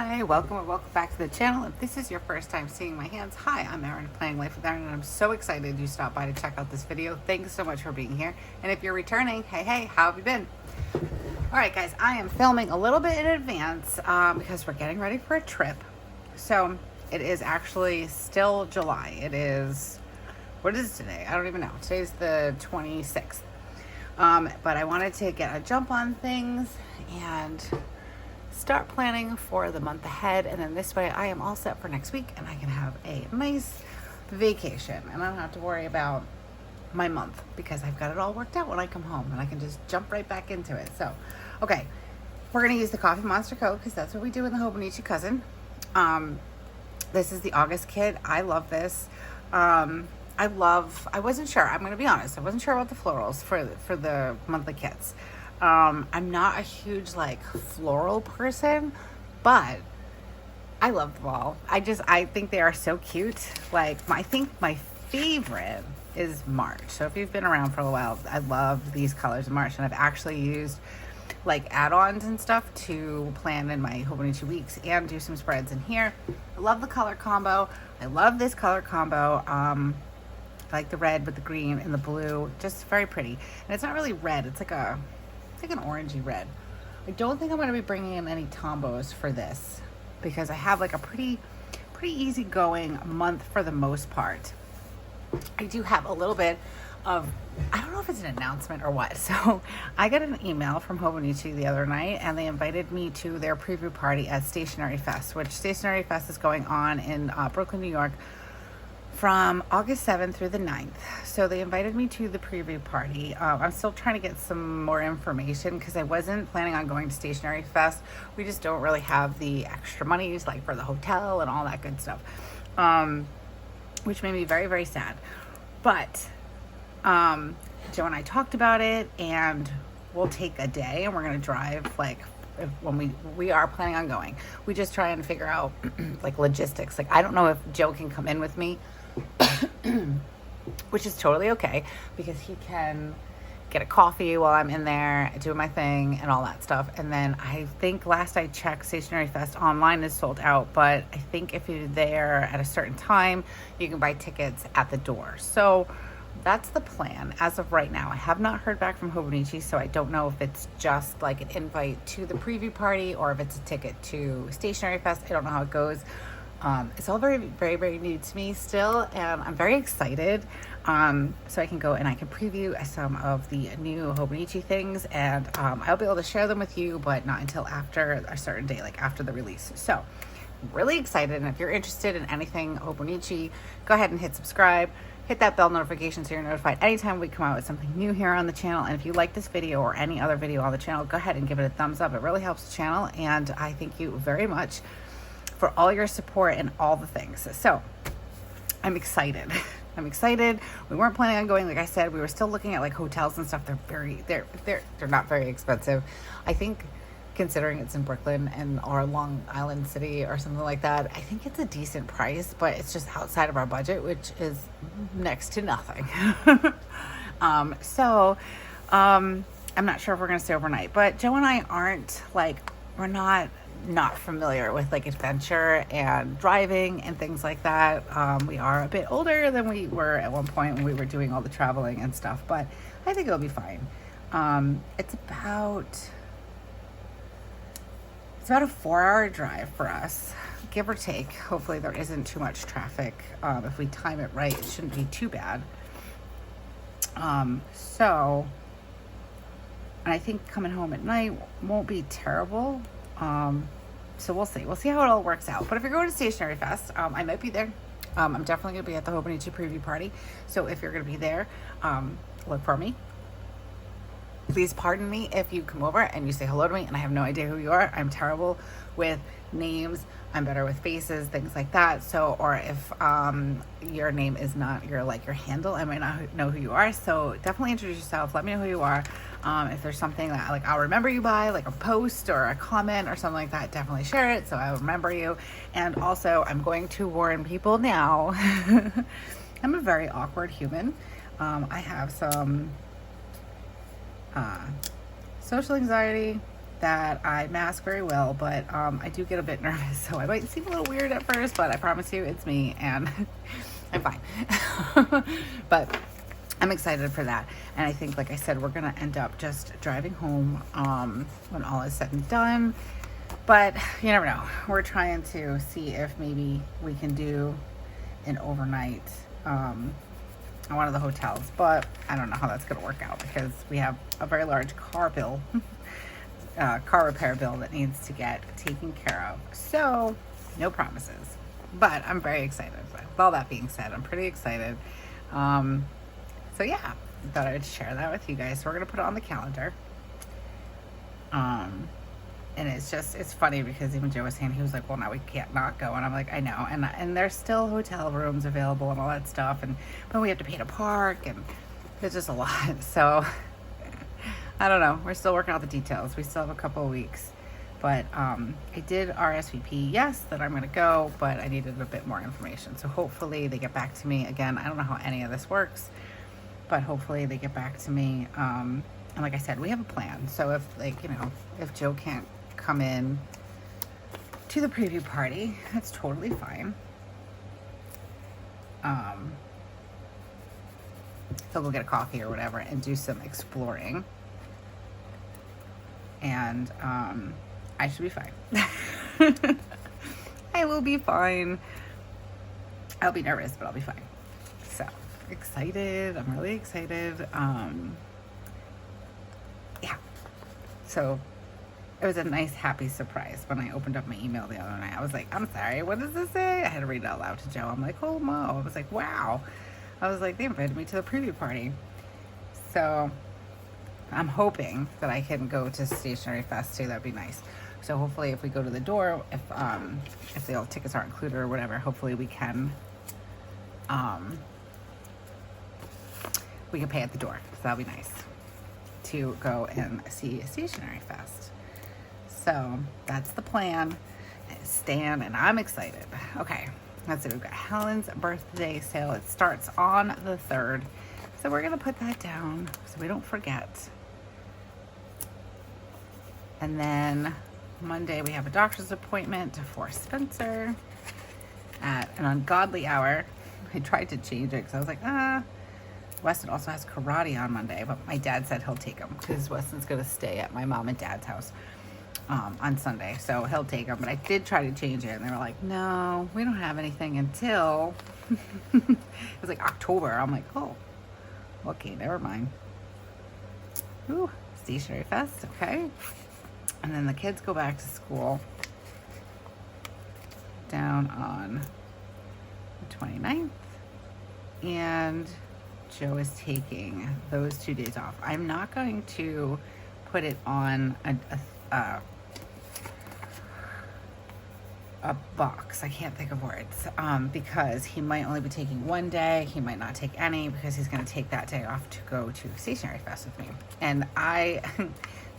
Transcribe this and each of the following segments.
Hi, welcome or welcome back to the channel. If this is your first time seeing my hands, hi, I'm Erin, Planning Life with Erin, and I'm so excited you stopped by to check out this video. Thanks so much for being here. And if you're returning, hey, how have you been? All right, guys, I am filming a little bit in advance because we're getting ready for a trip. So it is actually still July. It is, what is today? I don't even know. Today's the 26th. But I wanted to get a jump on things and start planning for the month ahead, and then this way I am all set for next week and I can have a nice vacation and I don't have to worry about my month because I've got it all worked out when I come home and I can just jump right back into it. So okay, we're gonna use the TheCoffeeMonsterzCo because that's what we do in the Hobonichi cousin. This is the August kit. I love this. I wasn't sure, I'm gonna be honest, I wasn't sure about the florals for the monthly kits. I'm not a huge like floral person, but I love them all. I think they are so cute. Like I think my favorite is March. So if you've been around for a while, I love these colors in March, and I've actually used like add-ons and stuff to plan in my Hobonichi weeks and do some spreads in here. I love the color combo. I love this color combo. I like the red with the green and the blue, just very pretty. And it's not really red, it's like an orangey red. I don't think I'm going to be bringing in any tombos for this because I have like a pretty easy going month for the most part. I do have a little bit of, I don't know if it's an announcement or what. So I got an email from Hobonichi the other night and they invited me to their preview party at Stationery Fest, which Stationery Fest is going on in Brooklyn, New York from August 7th through the 9th. So they invited me to the preview party. I'm still trying to get some more information because I wasn't planning on going to Stationery Fest. We just don't really have the extra monies like for the hotel and all that good stuff, which made me very, very sad. But Joe and I talked about it, and we'll take a day and we're going to drive like when we are planning on going. We just try and figure out like logistics. Like I don't know if Joe can come in with me, which is totally okay because he can get a coffee while I'm in there doing my thing and all that stuff. And then I think last I checked, Stationery Fest online is sold out, but I think if you're there at a certain time, you can buy tickets at the door. So that's the plan as of right now. I have not heard back from Hobonichi, so I don't know if it's just like an invite to the preview party or if it's a ticket to Stationery Fest. I don't know how it goes. It's all very, very, very new to me still, and I'm very excited. So I can go and I can preview some of the new Hobonichi things, and I'll be able to share them with you, but not until after a certain day, like after the release. So I'm really excited, and if you're interested in anything Hobonichi, go ahead and hit subscribe. Hit that bell notification so you're notified anytime we come out with something new here on the channel. And if you like this video or any other video on the channel, go ahead and give it a thumbs up. It really helps the channel, and I thank you very much for all your support and all the things. So I'm excited. I'm excited. We weren't planning on going, like I said. We were still looking at like hotels and stuff. They're not very expensive. I think considering it's in Brooklyn or Long Island City or something like that, I think it's a decent price, but it's just outside of our budget, which is next to nothing. I'm not sure if we're gonna stay overnight, but Joe and I aren't like, we're not familiar with like adventure and driving and things like that. We are a bit older than we were at one point when we were doing all the traveling and stuff, but I think it'll be fine. It's about a 4-hour drive for us, give or take. Hopefully there isn't too much traffic. If we time it right, it shouldn't be too bad. And I think coming home at night won't be terrible. So we'll see. We'll see how it all works out. But if you're going to Stationery Fest, I might be there. I'm definitely going to be at the Hobonichi preview party. So if you're going to be there, look for me. Please pardon me if you come over and you say hello to me and I have no idea who you are. I'm terrible with names. I'm better with faces, things like that. So, or if your name is not your handle, I might not know who you are. So definitely introduce yourself. Let me know who you are. If there's something that like I'll remember you by, like a post or a comment or something like that, definitely share it so I'll remember you. And also, I'm going to warn people now. I'm a very awkward human. I have some social anxiety, that I mask very well, but I do get a bit nervous, so I might seem a little weird at first, but I promise you it's me, and I'm fine. But I'm excited for that. And I think, like I said, we're gonna end up just driving home when all is said and done. But you never know. We're trying to see if maybe we can do an overnight at one of the hotels, but I don't know how that's going to work out because we have a very large car bill, car repair bill that needs to get taken care of. So no promises, but I'm very excited. With all that being said, I'm pretty excited. So yeah, I thought I would share that with you guys. So we're going to put it on the calendar. And it's funny because even Joe was saying, he was like, well, now we can't not go. And I'm like, I know. And there's still hotel rooms available and all that stuff. But we have to pay to park, and it's just a lot. So I don't know. We're still working out the details. We still have a couple of weeks. But I did RSVP, yes, that I'm going to go, but I needed a bit more information. So hopefully they get back to me. Again, I don't know how any of this works, but hopefully they get back to me. And like I said, we have a plan. So if, like, you know, if Joe can't come in to the preview party, that's totally fine. So we'll get a coffee or whatever and do some exploring, and I should be fine. I will be fine. I'll be nervous, but I'll be fine. So excited. I'm really excited. Yeah, so it was a nice, happy surprise when I opened up my email the other night. I was like, I'm sorry, what does this say? I had to read it out loud to Joe. I'm like, oh, Mo. I was like, wow. I was like, they invited me to the preview party. So I'm hoping that I can go to Stationery Fest too. That'd be nice. So hopefully if we go to the door, if the tickets aren't included or whatever, hopefully we can pay at the door. So that'll be nice to go and see Stationery Fest. So that's the plan. Stan and I'm excited. Okay, let's see. We've got Helen's birthday sale. It starts on the 3rd. So we're going to put that down so we don't forget. And then Monday we have a doctor's appointment for Spencer at an ungodly hour. I tried to change it because I was like, Weston also has karate on Monday, but my dad said he'll take him because Weston's going to stay at my mom and dad's house on Sunday, so he'll take him. But I did try to change it, and they were like, no, we don't have anything until it was like October. I'm like, oh, okay, never mind. Ooh, Stationery Fest, okay. And then the kids go back to school down on the 29th, and Joe is taking those 2 days off. I'm not going to put it on a box. I can't think of words, because he might only be taking 1 day. He might not take any because he's going to take that day off to go to Stationery Fest with me. And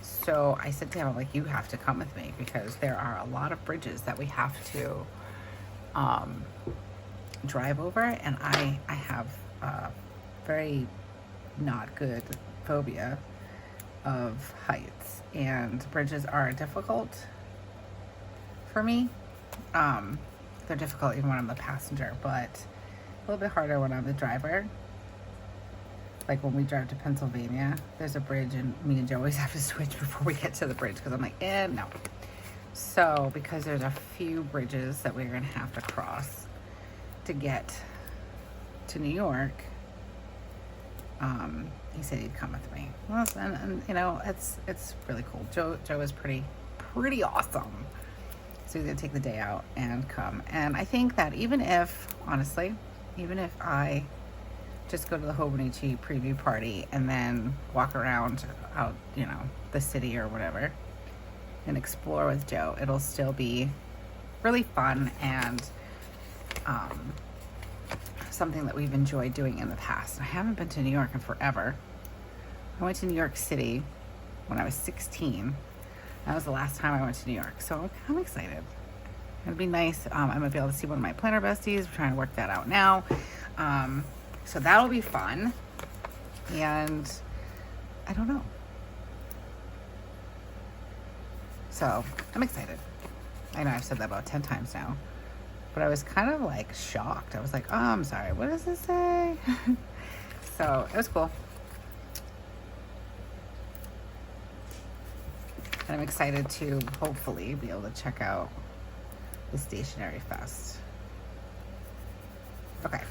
so I said to him, I'm like, you have to come with me because there are a lot of bridges that we have to drive over, and I have a very not good phobia of heights, and bridges are difficult for me. They're difficult even when I'm the passenger, but a little bit harder when I'm the driver. Like when we drive to Pennsylvania, there's a bridge, and me and Joe always have to switch before we get to the bridge because I'm like, no. So because there's a few bridges that we're gonna have to cross to get to New York, he said he'd come with me. Well, and you know, it's really cool. Joe is pretty awesome. So he's gonna take the day out and come. And I think that even if I just go to the Hobonichi preview party and then walk around out, you know, the city or whatever and explore with Joe, it'll still be really fun and something that we've enjoyed doing in the past. I haven't been to New York in forever. I went to New York City when I was 16. That was the last time I went to New York. So I'm excited. It'll be nice. I might be able to see one of my planner besties. We're trying to work that out now. So that'll be fun. And I don't know. So I'm excited. I know I've said that about 10 times now, but I was kind of like shocked. I was like, oh, I'm sorry, what does this say? So it was cool. And I'm excited to hopefully be able to check out the Stationery Fest. Okay.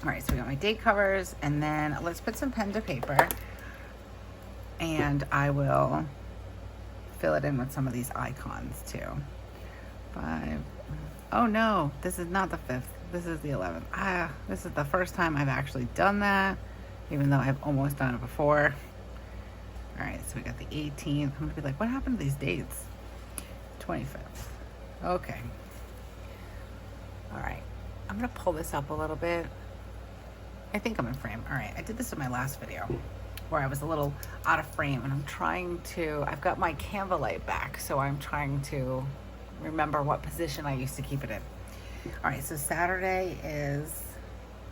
All right, so we got my date covers, and then let's put some pen to paper, and I will fill it in with some of these icons too. 5. Oh no, this is not the 5th. This is the 11th. This is the first time I've actually done that, even though I've almost done it before. All right, so we got the 18th. I'm gonna be like, what happened to these dates? 25th. Okay. All right, I'm gonna pull this up a little bit. I think I'm in frame. All right, I did this in my last video where I was a little out of frame, and I've got my Canva light back, so I'm trying to remember what position I used to keep it in. All right, so Saturday is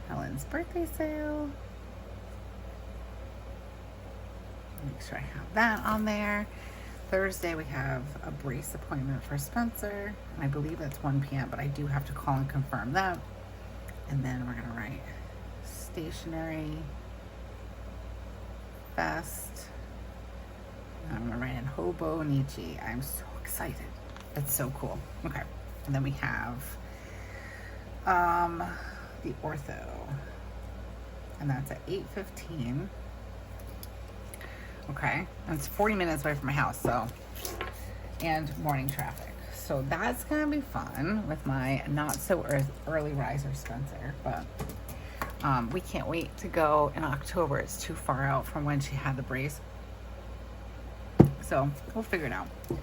Helen's birthday sale. Make sure I have that on there. Thursday we have a brace appointment for Spencer, and I believe that's 1 p.m., but I do have to call and confirm that. And then we're gonna write Stationery Fest. I'm gonna write in Hobonichi. I'm so excited. It's so cool. Okay, and then we have the ortho, and that's at 8:15. Okay, and it's 40 minutes away from my house, so, and morning traffic. So that's gonna be fun with my not so early riser Spencer, but we can't wait to go in October. It's too far out from when she had the brace. So we'll figure it out. All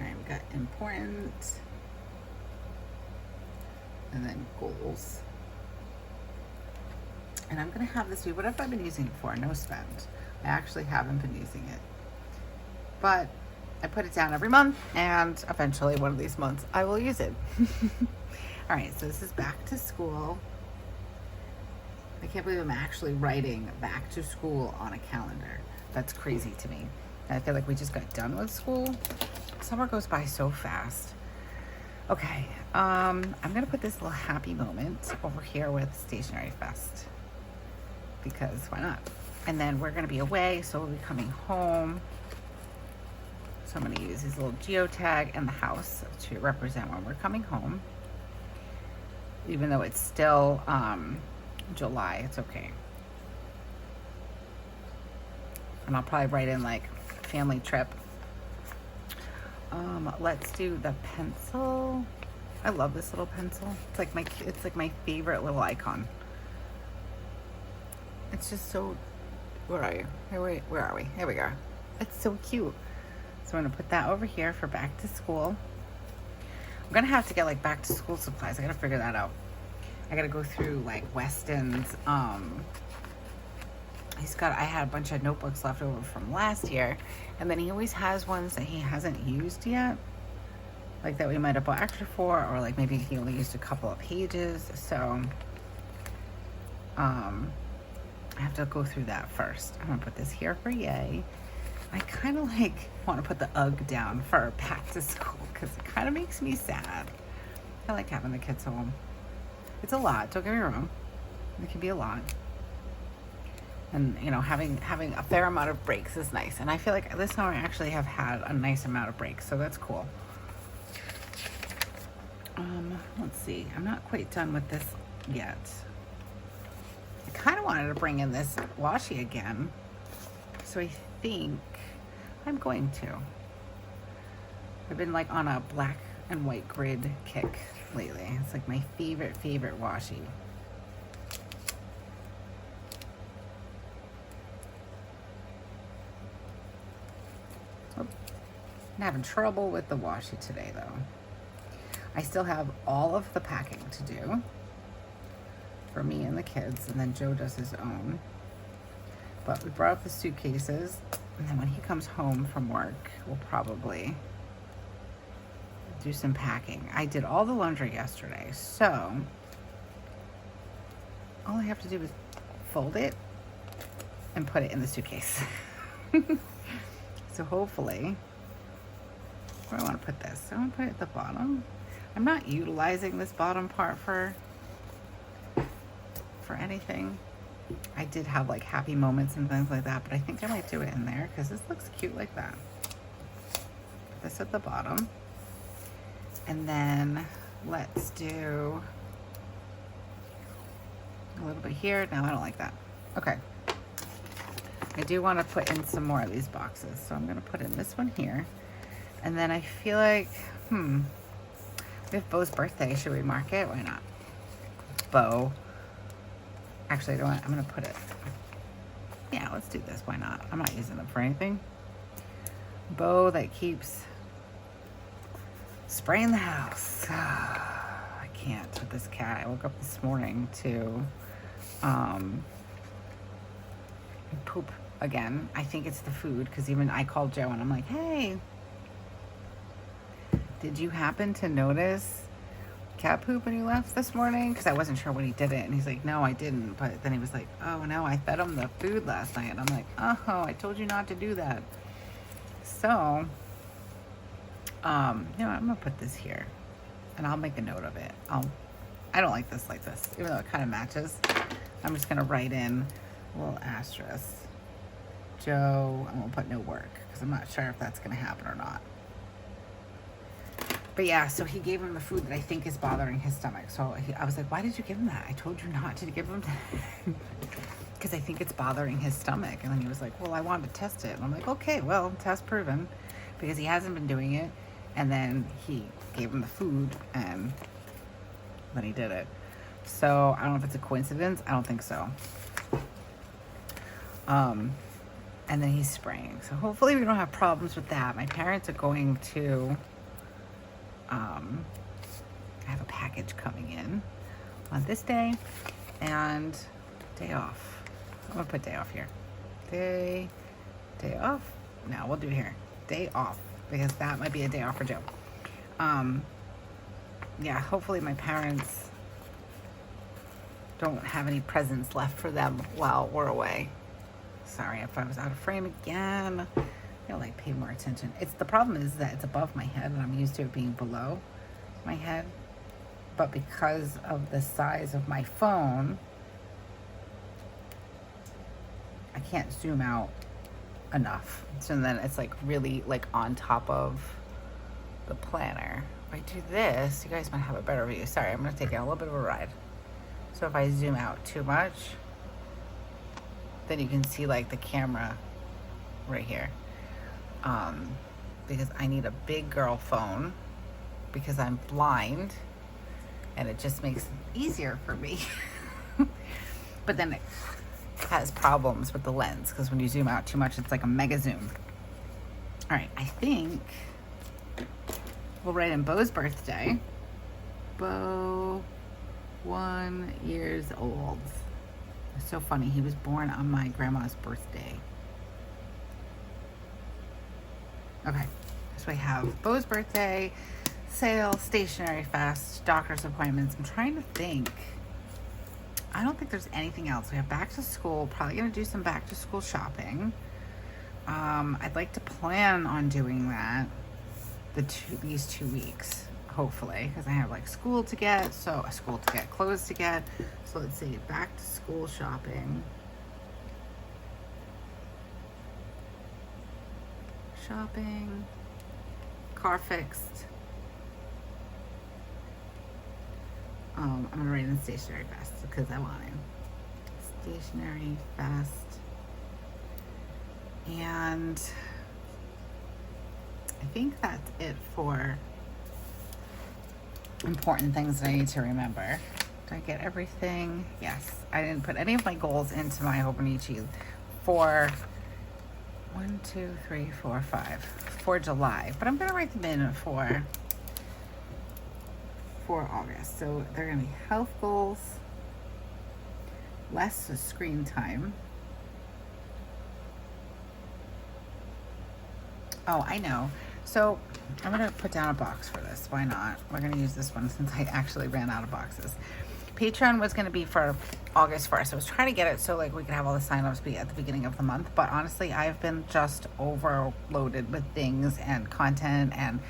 right, we got important, and then goals. And I'm gonna have this be, what have I been using it for? No spend. I actually haven't been using it, but I put it down every month, and eventually one of these months I will use it. All right, so this is back to school. I can't believe I'm actually writing back to school on a calendar. That's crazy to me. I feel like we just got done with school. Summer goes by so fast. Okay, I'm gonna put this little happy moment over here with Stationery Fest, because why not? And then we're gonna be away, so we'll be coming home. So I'm gonna use this little geotag and the house to represent when we're coming home. Even though it's still July, it's okay. And I'll probably write in like family trip. Let's do the pencil. I love this little pencil. It's like my favorite little icon. It's just so, where are you? Where are we? Here we go. It's so cute. So I'm gonna put that over here for back to school. I'm gonna have to get like back to school supplies. I gotta figure that out. I gotta go through like Weston's, I had a bunch of notebooks left over from last year, and then he always has ones that he hasn't used yet, like that we might have bought extra for, or like maybe he only used a couple of pages. So I have to go through that first. I'm gonna put this here for yay. I kind of like want to put the UGG down for back to school, because it kind of makes me sad. I like having the kids home. It's a lot, don't get me wrong. It can be a lot. And you know, having a fair amount of breaks is nice. And I feel like this summer I actually have had a nice amount of breaks, so that's cool. Let's see. I'm not quite done with this yet. I kind of wanted to bring in this washi again, so I think I'm going to. I've been like on a black and white grid kick lately. It's like my favorite washi. Oh, I'm having trouble with the washi today though. I still have all of the packing to do for me and the kids, and then Joe does his own. But we brought up the suitcases, and then when he comes home from work, we'll probably do some packing. I did all the laundry yesterday, so all I have to do is fold it and put it in the suitcase. So hopefully Where do I want to put this? I want to put it at the bottom. I'm not utilizing this bottom part for anything. I did have like happy moments and things like that, but I think I might do it in there because this looks cute like that. Put this at the bottom. And then let's do a little bit here. No, I don't like that. Okay. I do want to put in some more of these boxes. So I'm going to put in this one here. And then I feel like, we have Bo's birthday. Should we mark it? Why not? Bo. Actually, I don't want, I'm going to put it. Yeah, let's do this. Why not? I'm not using them for anything. Bo that keeps spraying the house. I can't with this cat. I woke up this morning to poop again. I think it's the food because even I called Joe and I'm like, hey, did you happen to notice cat poop when you left this morning? Because I wasn't sure when he did it. And he's like, no, I didn't. But then he was like, oh no, I fed him the food last night. And I'm like, oh, I told you not to do that. So, I'm gonna put this here and I'll make a note of it. I don't like this even though it kind of matches. I'm just gonna write in a little asterisk. Joe, I'm gonna put no work because I'm not sure if that's gonna happen or not. But yeah, so he gave him the food that I think is bothering his stomach. So I was like, why did you give him that? I told you not to give him that. Because I think it's bothering his stomach. And then he was like, well, I wanted to test it. And I'm like, okay, well, test proven. Because he hasn't been doing it. And then he gave him the food and then he did it. So I don't know if it's a coincidence. I don't think so. And then he's spraying. So hopefully we don't have problems with that. My parents are going to... I have a package coming in on this day and day off. I'm gonna put day off here. Day off. No, we'll do here. Day off because that might be a day off for Joe. Yeah, hopefully my parents don't have any presents left for them while we're away. Sorry if I was out of frame again. I'll like pay more attention. The problem is that it's above my head and I'm used to it being below my head. But because of the size of my phone, I can't zoom out enough. So then it's like really like on top of the planner. If I do this, you guys might have a better view. Sorry, I'm gonna take a little bit of a ride. So if I zoom out too much, then you can see like the camera right here. Because I need a big girl phone because I'm blind and it just makes it easier for me. But then it has problems with the lens because when you zoom out too much, it's like a mega zoom. All right, I think we'll write in Bo's birthday. Bo, 1 year old. It's so funny. He was born on my grandma's birthday. Okay, so we have Bo's birthday, sale, stationery fest, doctor's appointments. I'm trying to think. I don't think there's anything else. We have back to school, probably gonna do some back to school shopping. I'd like to plan on doing that these 2 weeks, hopefully, because I have like school to get, clothes to get. So let's see, back to school shopping. Car fixed. I'm gonna write in stationery fest because I want to. Stationery fest. And I think that's it for important things that I need to remember. Did I get everything? Yes. I didn't put any of my goals into my Hobonichi for 1, 2, 3, 4, 5 for July, but I'm gonna write them in for August. So they're gonna be health goals, less screen time. Oh, I know. So I'm gonna put down a box for this. Why not? We're gonna use this one since I actually ran out of boxes. Patreon was going to be for August 1st. I was trying to get it so like we could have all the signups be at the beginning of the month, but honestly I've been just overloaded with things and content and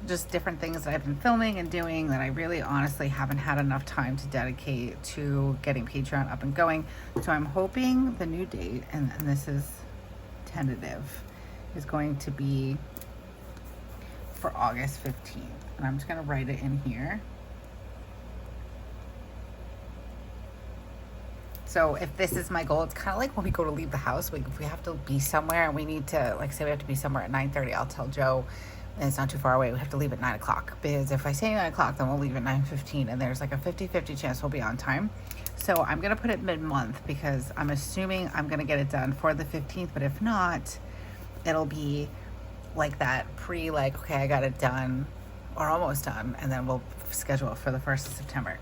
just different things that I've been filming and doing that I really honestly haven't had enough time to dedicate to getting Patreon up and going. So I'm hoping the new date, and this is tentative, is going to be for August 15th. And I'm just going to write it in here. So if this is my goal, it's kind of like when we go to leave the house, if we have to be somewhere and we need to, like say we have to be somewhere at 9:30, I'll tell Joe, and it's not too far away, we have to leave at 9 o'clock. Because if I say 9 o'clock, then we'll leave at 9:15, and there's like a 50-50 chance we'll be on time. So I'm going to put it mid-month because I'm assuming I'm going to get it done for the 15th, but if not, it'll be like that okay, I got it done or almost done, and then we'll schedule it for the 1st of September.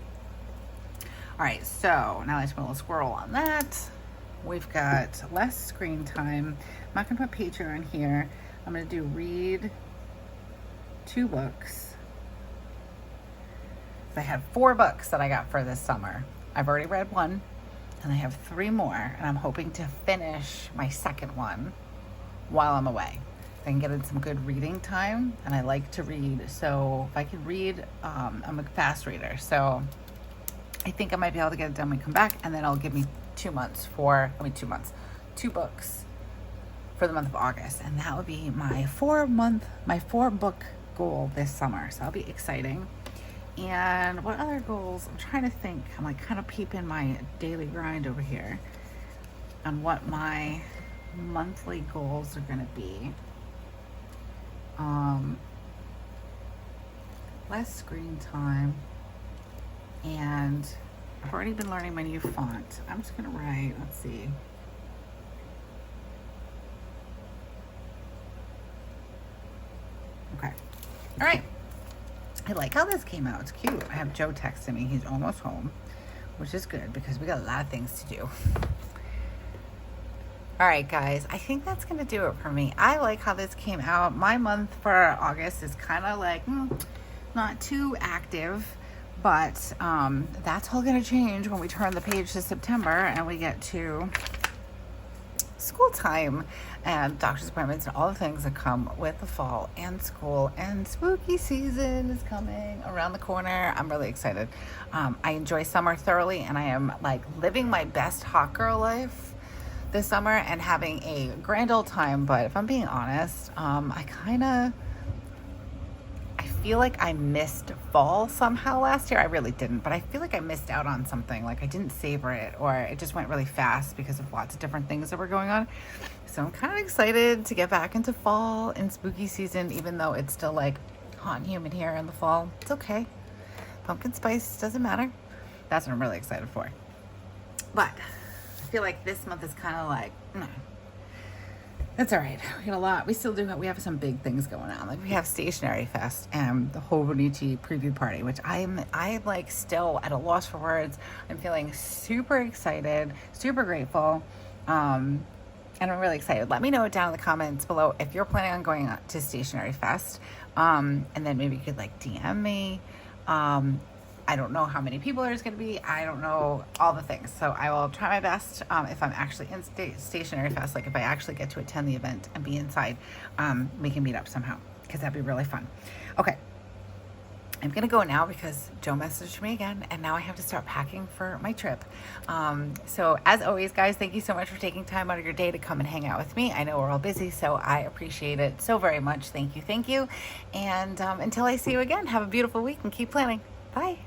All right, so now let's put a little squirrel on that. We've got less screen time. I'm not gonna put Patreon here. I'm gonna do read 2 books. I have 4 books that I got for this summer. I've already read 1, and I have 3 more, and I'm hoping to finish my 2nd one while I'm away. I can get in some good reading time, and I like to read, so if I can read, I'm a fast reader, so I think I might be able to get it done when we come back, and then it'll give me 2 books for the month of August, and that would be my 4-book goal this summer. So that'll be exciting. And what other goals? I'm trying to think. I'm like kind of peeping my daily grind over here on what my monthly goals are going to be. Less screen time. And I've already been learning my new font. I'm just gonna write, let's see. Okay, all right. I like how this came out, it's cute. I have Joe texting me, he's almost home, which is good because we got a lot of things to do. All right, guys, I think that's gonna do it for me. I like how this came out. My month for August is kind of like, not too active. But that's all going to change when we turn the page to September and we get to school time and doctor's appointments and all the things that come with the fall and school, and spooky season is coming around the corner. I'm really excited. I enjoy summer thoroughly, and I am like living my best hot girl life this summer and having a grand old time. But if I'm being honest, I feel like I missed fall somehow last year. I really didn't, but I feel like I missed out on something. Like I didn't savor it, or it just went really fast because of lots of different things that were going on. So I'm kind of excited to get back into fall and spooky season, even though it's still like hot and humid here in the fall. It's okay. Pumpkin spice doesn't matter. That's what I'm really excited for. But I feel like this month is kind of like, that's all right. We got a lot. We still do. We have some big things going on. Like we have Stationery Fest and the Hobonichi preview party, which I'm like still at a loss for words. I'm feeling super excited, super grateful, and I'm really excited. Let me know down in the comments below if you're planning on going to Stationery Fest, and then maybe you could like DM me. I don't know how many people there's going to be. I don't know all the things. So I will try my best if I'm actually in Stationery Fest, like if I actually get to attend the event and be inside, we can meet up somehow because that'd be really fun. Okay. I'm going to go now because Joe messaged me again, and now I have to start packing for my trip. So as always, guys, thank you so much for taking time out of your day to come and hang out with me. I know we're all busy, so I appreciate it so very much. Thank you. And until I see you again, have a beautiful week and keep planning. Bye.